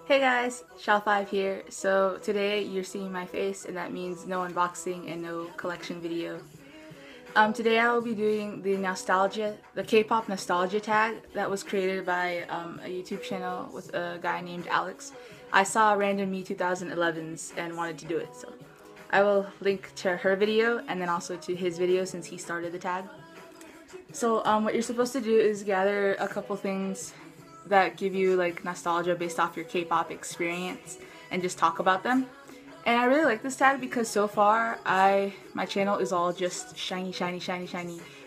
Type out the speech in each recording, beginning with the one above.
Hey guys, Shao5 here. So today you're seeing my face and that means no unboxing and no collection video. Today I will be doing the Kpop Nostalgia Tag that was created by a YouTube channel with a guy named Alex. I saw random me 2011s and wanted to do it, so I will link to her video and then also to his video since he started the tag. So what you're supposed to do is gather a couple things that give you like nostalgia based off your K-pop experience and just talk about them. And I really like this tag because so far my channel is all just shiny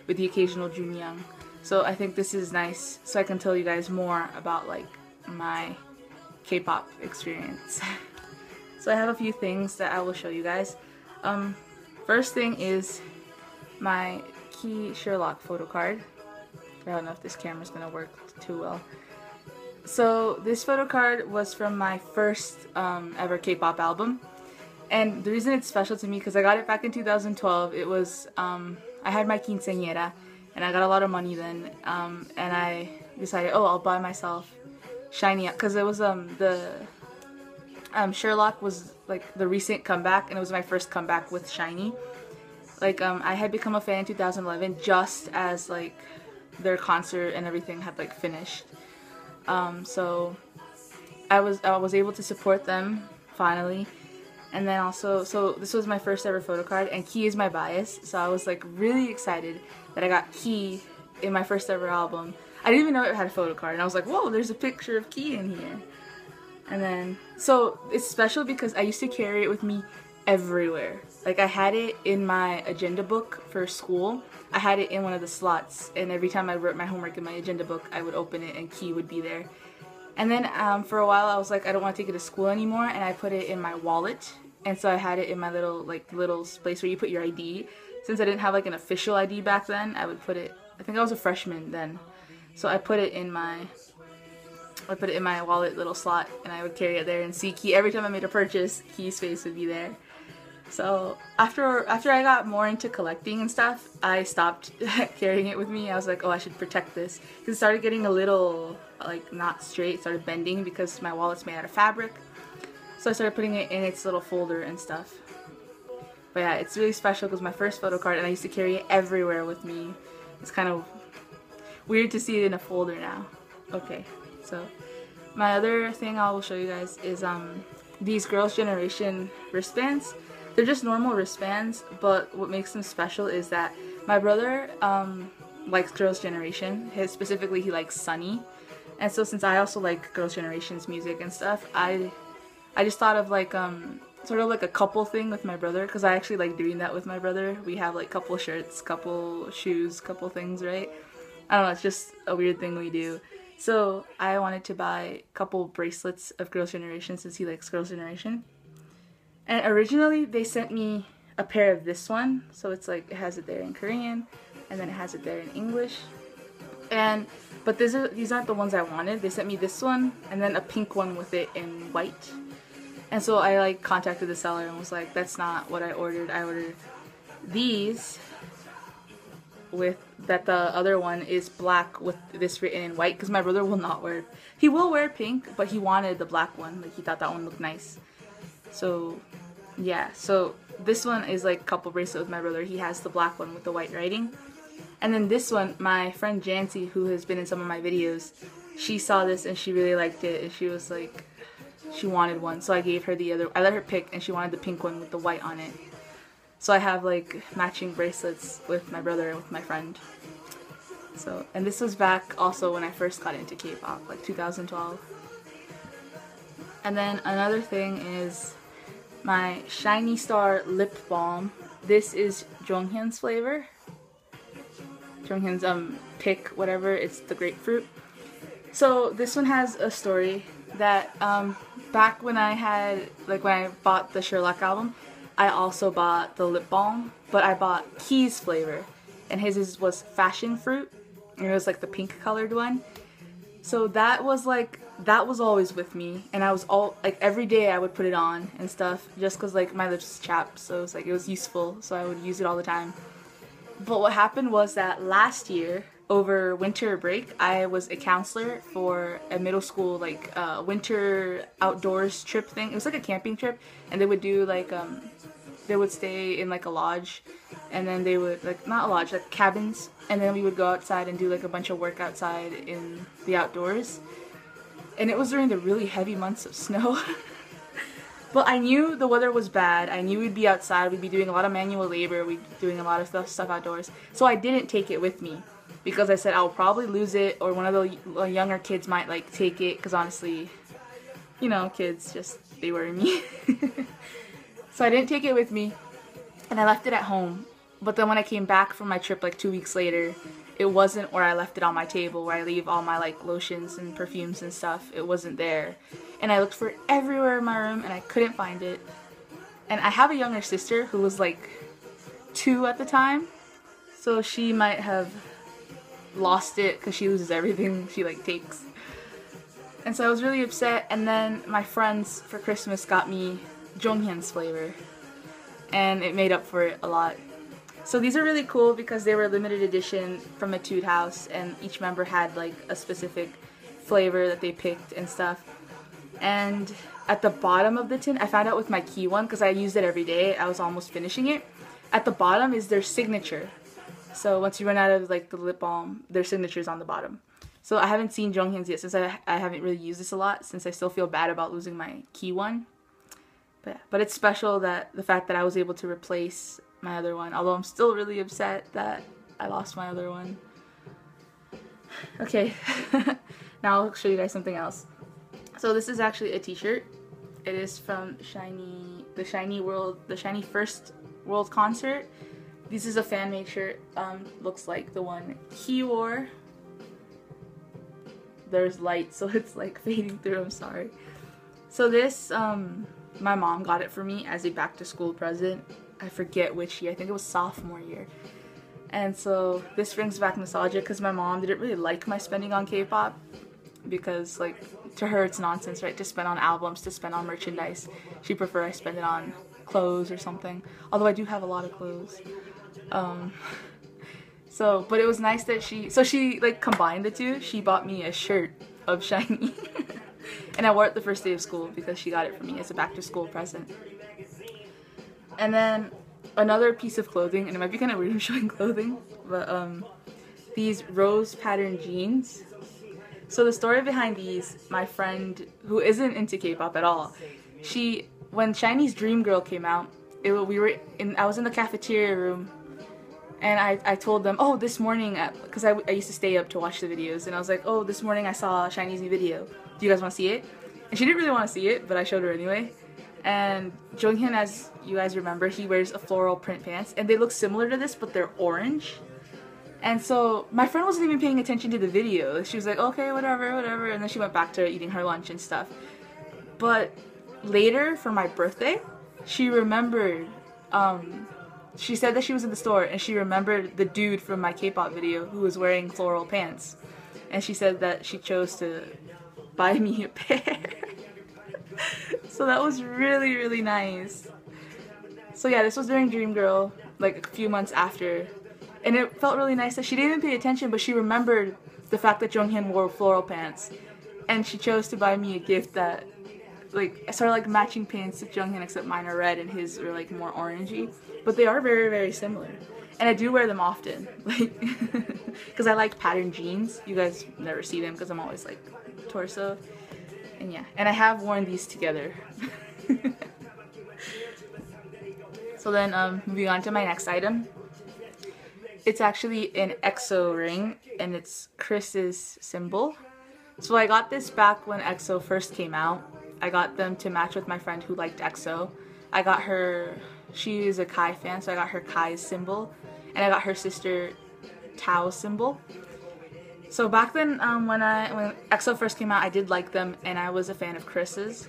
with the occasional Junyoung. So I think this is nice so I can tell you guys more about like my K-pop experience. So I have a few things that I will show you guys. First thing is my Key Sherlock photo card. I don't know if this camera's gonna work too well. So this photo card was from my first ever K-pop album, and the reason it's special to me because I got it back in 2012. It was I had my quinceañera and I got a lot of money then, and I decided, oh, I'll buy myself shiny because it was Sherlock was like the recent comeback and it was my first comeback with shiny. Like I had become a fan in 2011 just as like their concert and everything had like finished. So I was able to support them finally, and then also, so this was my first ever photo card, and Key is my bias, so I was like really excited that I got Key in my first ever album. I didn't even know it had a photo card, and I was like, whoa, there's a picture of Key in here. And then, so it's special because I used to carry it with me everywhere. Like I had it in my agenda book for school. I had it in one of the slots, and every time I wrote my homework in my agenda book, I would open it and Key would be there. And then for a while I was like, I don't want to take it to school anymore, and I put it in my wallet. And so I had it in my little place where you put your ID. Since I didn't have like an official ID back then, I would put it, I think I was a freshman then. So I put it in my wallet little slot, and I would carry it there and see Key. Every time I made a purchase, Key's face would be there. So after I got more into collecting and stuff, I stopped carrying it with me. I was like, oh, I should protect this. Because it started getting a little, like, not straight. It started bending because my wallet's made out of fabric. So I started putting it in its little folder and stuff. But yeah, it's really special because my first photo card, and I used to carry it everywhere with me. It's kind of weird to see it in a folder now. Okay, so my other thing I will show you guys is these Girls' Generation wristbands. They're just normal wristbands, but what makes them special is that my brother likes Girls' Generation. Specifically, he likes Sunny. And so since I also like Girls' Generation's music and stuff, I just thought of like sort of like a couple thing with my brother, because I actually like doing that with my brother. We have like couple shirts, couple shoes, couple things, right? I don't know, it's just a weird thing we do. So I wanted to buy a couple bracelets of Girls' Generation since he likes Girls' Generation. And originally they sent me a pair of this one, so it's like it has it there in Korean and then it has it there in English. But these aren't the ones I wanted. They sent me this one and then a pink one with it in white. And so I like contacted the seller and was like, that's not what I ordered. I ordered these with that the other one is black with this written in white because my brother will not wear. He will wear pink, but he wanted the black one. Like he thought that one looked nice. So yeah, so this one is like couple bracelet with my brother. He has the black one with the white writing. And then this one, my friend Jancy, who has been in some of my videos, she saw this and she really liked it, and she was like, she wanted one. So I gave her the other, I let her pick, and she wanted the pink one with the white on it. So I have like matching bracelets with my brother and with my friend. So, and this was back also when I first got into K-pop, like 2012. And then another thing is my Shiny Star lip balm. This is Jonghyun's flavor. Jonghyun's pick, whatever. It's the grapefruit. So this one has a story that back when I bought the Sherlock album, I also bought the lip balm, but I bought Key's flavor, and his was fashion fruit, and it was like the pink colored one. So that was always with me, and I was every day I would put it on and stuff, just cause like my lips chapped, so it was useful, so I would use it all the time. But what happened was that last year, over winter break, I was a counselor for a middle school like winter outdoors trip thing. It was like a camping trip, and they would do like they would stay in like a lodge, and then they would like not a lodge, like cabins, and then we would go outside and do like a bunch of work outside in the outdoors. And it was during the really heavy months of snow. But I knew the weather was bad. I knew we'd be outside. We'd be doing a lot of manual labor. We'd be doing a lot of stuff outdoors. So I didn't take it with me because I said I'll probably lose it, or one of the younger kids might like take it, because honestly, you know, kids just, they worry me. So I didn't take it with me, and I left it at home. But then when I came back from my trip like 2 weeks later, it wasn't where I left it on my table, where I leave all my like lotions and perfumes and stuff. It wasn't there. And I looked for it everywhere in my room, and I couldn't find it. And I have a younger sister who was like 2 at the time, so she might have lost it because she loses everything she like takes. And so I was really upset. And then my friends for Christmas got me Jonghyun's flavor, and it made up for it a lot. So these are really cool because they were limited edition from Etude House, and each member had like a specific flavor that they picked and stuff. And at the bottom of the tin, I found out with my key one, because I used it every day, I was almost finishing it. At the bottom is their signature. So once you run out of like the lip balm, their signature's on the bottom. So I haven't seen Jonghyun's yet, since I haven't really used this a lot, since I still feel bad about losing my key one. But it's special that the fact that I was able to replace my other one, although I'm still really upset that I lost my other one. Okay, now I'll show you guys something else. So this is actually a t-shirt. It is from the Shiny First World Concert. This is a fan-made shirt. Looks like the one he wore. There's light, so it's like fading through, I'm sorry. So this, my mom got it for me as a back-to-school present. I forget which year, I think it was sophomore year. And so this brings back nostalgia because my mom didn't really like my spending on K-pop, because like to her it's nonsense, right, to spend on albums, to spend on merchandise. She prefer I spend it on clothes or something, although I do have a lot of clothes. But it was nice that she like combined the two. She bought me a shirt of Shiny and I wore it the first day of school because she got it for me as a back-to-school present. And then another piece of clothing, and it might be kind of weird showing clothing, but these rose pattern jeans. So the story behind these, my friend who isn't into K-pop at all, when Shiny's Dream Girl came out, I was in the cafeteria room, and I told them, oh, this morning, because I used to stay up to watch the videos, and I was like, oh, this morning I saw Shiny's new video. Do you guys want to see it? And she didn't really want to see it, but I showed her anyway. And Jonghyun, as you guys remember, he wears a floral print pants, and they look similar to this, but they're orange. And so my friend wasn't even paying attention to the video. She was like, okay, whatever, whatever, and then she went back to eating her lunch and stuff. But later, for my birthday, she remembered, she said that she was in the store, and she remembered the dude from my K-pop video who was wearing floral pants. And she said that she chose to buy me a pair. So that was really, really nice. So yeah, this was during Dream Girl, like a few months after. And it felt really nice that she didn't even pay attention, but she remembered the fact that Jonghyun wore floral pants. And she chose to buy me a gift that, like, sort of like matching pants with Jonghyun, except mine are red and his are like more orangey. But they are very, very similar. And I do wear them often, like, because I like patterned jeans. You guys never see them because I'm always like torso. And yeah, and I have worn these together. So then, moving on to my next item. It's actually an EXO ring, and it's Chris's symbol. So I got this back when EXO first came out. I got them to match with my friend who liked EXO. I got her, she is a Kai fan, so I got her Kai's symbol. And I got her sister Tao's symbol. So back then, when EXO first came out, I did like them, and I was a fan of Chris's.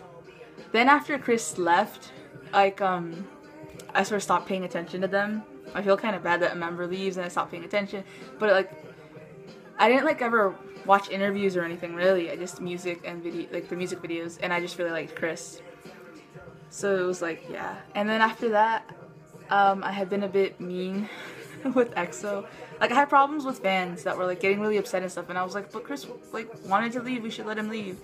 Then after Chris left, like, I sort of stopped paying attention to them. I feel kind of bad that a member leaves and I stopped paying attention. But like, I didn't like ever watch interviews or anything really. I just music and video, like the music videos, and I just really liked Chris. So it was like, yeah. And then after that, I had been a bit mean with EXO. Like, I had problems with fans that were like getting really upset and stuff, and I was like, but Chris like wanted to leave, we should let him leave.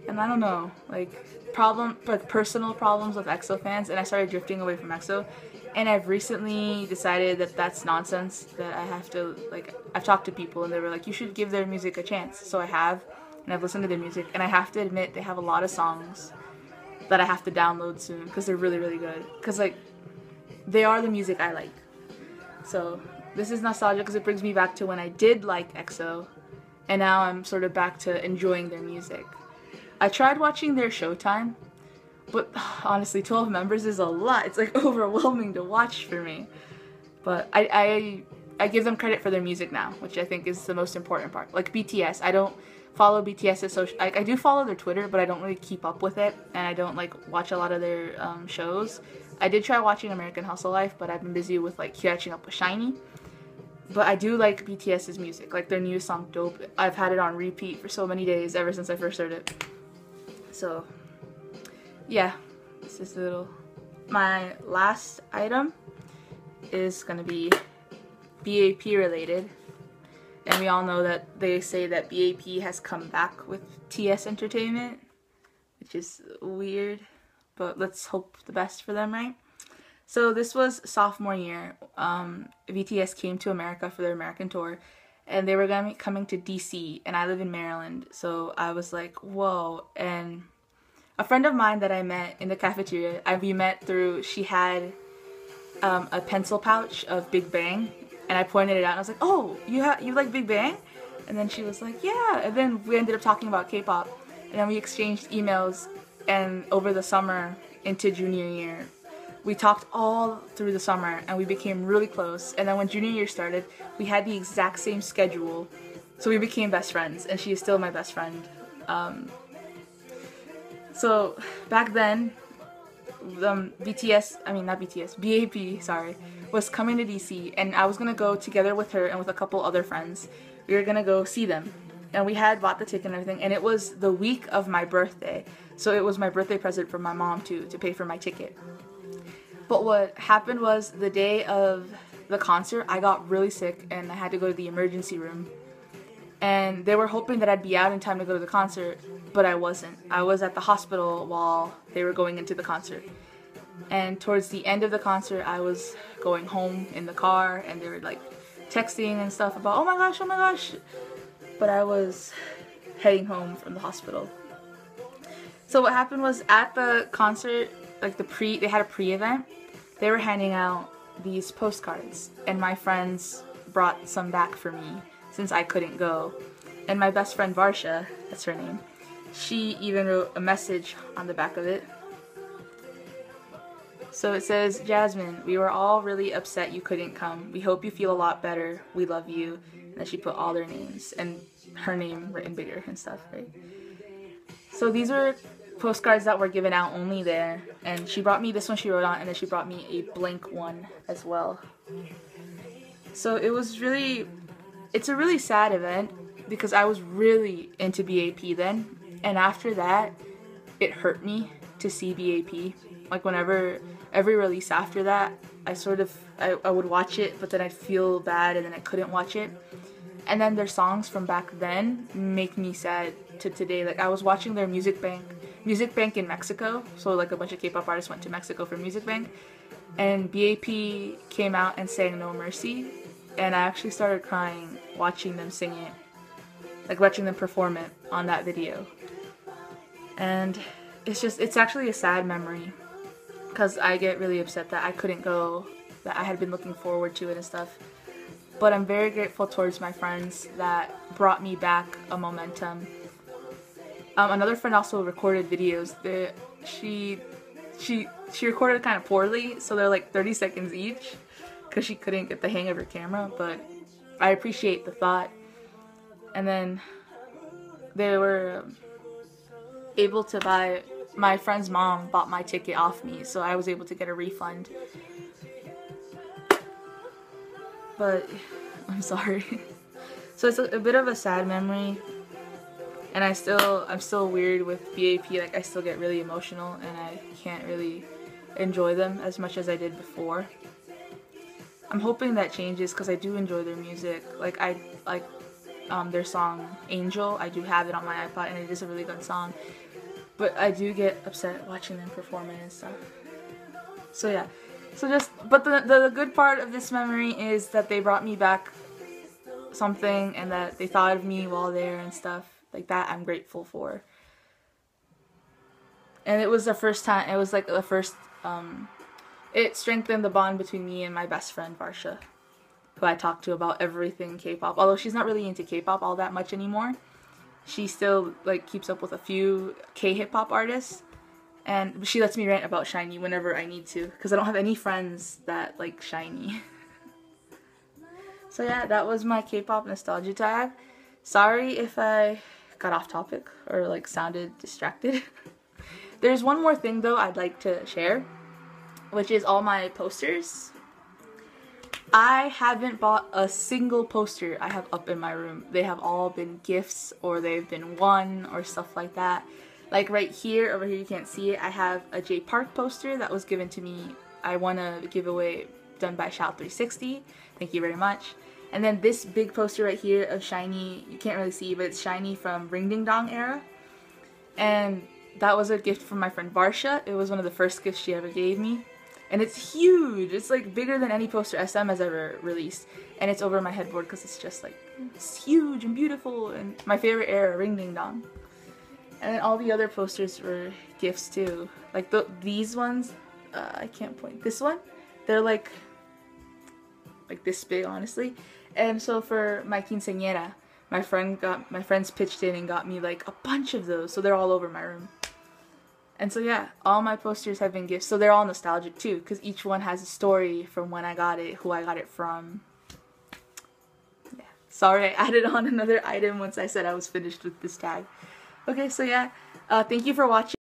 And I don't know, like personal problems with EXO fans, and I started drifting away from EXO. And I've recently decided that that's nonsense, that I have to, like, I've talked to people and they were like, you should give their music a chance. So I have, and I've listened to their music, and I have to admit they have a lot of songs that I have to download soon because they're really, really good. Because, like, they are the music I like. So this is nostalgia because it brings me back to when I did like EXO, and now I'm sort of back to enjoying their music. I tried watching their Showtime, but honestly, 12 members is a lot. It's like overwhelming to watch for me. But I give them credit for their music now, which I think is the most important part. Like BTS, I don't follow BTS's social. I do follow their Twitter, but I don't really keep up with it, and I don't like watch a lot of their shows. I did try watching American Hustle Life, but I've been busy with like catching up with SHINee. But I do like BTS's music, like their new song Dope. I've had it on repeat for so many days ever since I first heard it. So yeah, this is a little. My last item is gonna be BAP related, and we all know that they say that BAP has come back with TS Entertainment, which is weird, but let's hope the best for them, right? So this was sophomore year. BTS came to America for their American tour, and they were gonna be coming to DC, and I live in Maryland, so I was like, whoa. And a friend of mine that I met in the cafeteria, we met through, she had a pencil pouch of Big Bang, and I pointed it out, and I was like, oh, you like Big Bang? And then she was like, yeah. And then we ended up talking about K-pop, and then we exchanged emails, and over the summer into junior year, we talked all through the summer, and we became really close. And then when junior year started, we had the exact same schedule, so we became best friends, and she is still my best friend. So back then, BAP, sorry, was coming to DC, and I was gonna go together with her and with a couple other friends. We were gonna go see them, and we had bought the ticket and everything, and it was the week of my birthday, so it was my birthday present from my mom too, to pay for my ticket. But what happened was, the day of the concert, I got really sick and I had to go to the emergency room. And they were hoping that I'd be out in time to go to the concert, but I wasn't. I was at the hospital while they were going into the concert. And towards the end of the concert, I was going home in the car, and they were like texting and stuff about, oh my gosh. But I was heading home from the hospital. So what happened was, at the concert, like they had a pre-event, they were handing out these postcards, and my friends brought some back for me since I couldn't go. And my best friend Varsha, that's her name, she even wrote a message on the back of it. So it says, Jasmine, we were all really upset you couldn't come. We hope you feel a lot better. We love you. And then she put all their names, and her name written bigger and stuff, right? So these were postcards that were given out only there, and she brought me this one she wrote on, and then she brought me a blank one as well. So it's a really sad event, because I was really into BAP then, and after that, it hurt me to see BAP. Like, whenever, every release after that, I would watch it, but then I'd feel bad, and then I couldn't watch it. And then their songs from back then make me sad to today. Like, I was watching their Music Bank in Mexico, so like a bunch of K-pop artists went to Mexico for Music Bank, and BAP came out and sang No Mercy, and I actually started crying watching them sing it, like watching them perform it on that video. And it's actually a sad memory, because I get really upset that I couldn't go, that I had been looking forward to it and stuff. But I'm very grateful towards my friends that brought me back a momentum. Another friend also recorded videos. She recorded kind of poorly, so they're like 30 seconds each, because she couldn't get the hang of her camera, but I appreciate the thought. And then they were able to buy, my friend's mom bought my ticket off me, so I was able to get a refund. But I'm sorry. So it's a bit of a sad memory, and I'm still weird with BAP. Like, I still get really emotional, and I can't really enjoy them as much as I did before. I'm hoping that changes because I do enjoy their music. Like I like their song Angel. I do have it on my iPod and it is a really good song. But I do get upset watching them perform it and stuff. So yeah. But the good part of this memory is that they brought me back something and that they thought of me while there and stuff. Like that I'm grateful for. And it was the first time, it was like the first, it strengthened the bond between me and my best friend Varsha, who I talk to about everything K-pop. Although she's not really into K-pop all that much anymore. She still like keeps up with a few K-hip-hop artists. And she lets me rant about SHINee whenever I need to, because I don't have any friends that like SHINee. So yeah, that was my K-pop nostalgia tag. Sorry if I got off topic or like sounded distracted. There's one more thing though I'd like to share, which is all my posters. I haven't bought a single poster I have up in my room. They have all been gifts or they've been won or stuff like that. Like right here, over here you can't see it, I have a J Park poster that was given to me. I won a giveaway done by Shout360. Thank you very much. And then this big poster right here of SHINee, you can't really see, but it's SHINee from Ring Ding Dong era. And that was a gift from my friend Varsha. It was one of the first gifts she ever gave me. And it's huge. It's like bigger than any poster SM has ever released. And it's over my headboard because it's just like, it's huge and beautiful. And my favorite era, Ring Ding Dong. And then all the other posters were gifts too. Like these ones, I can't point. This one, they're like this big, honestly. And so for my quinceañera, my friends pitched in and got me like a bunch of those. So they're all over my room. And so yeah, all my posters have been gifts. So they're all nostalgic too, because each one has a story from when I got it, who I got it from. Yeah. Sorry, I added on another item once I said I was finished with this tag. Okay, so yeah, thank you for watching.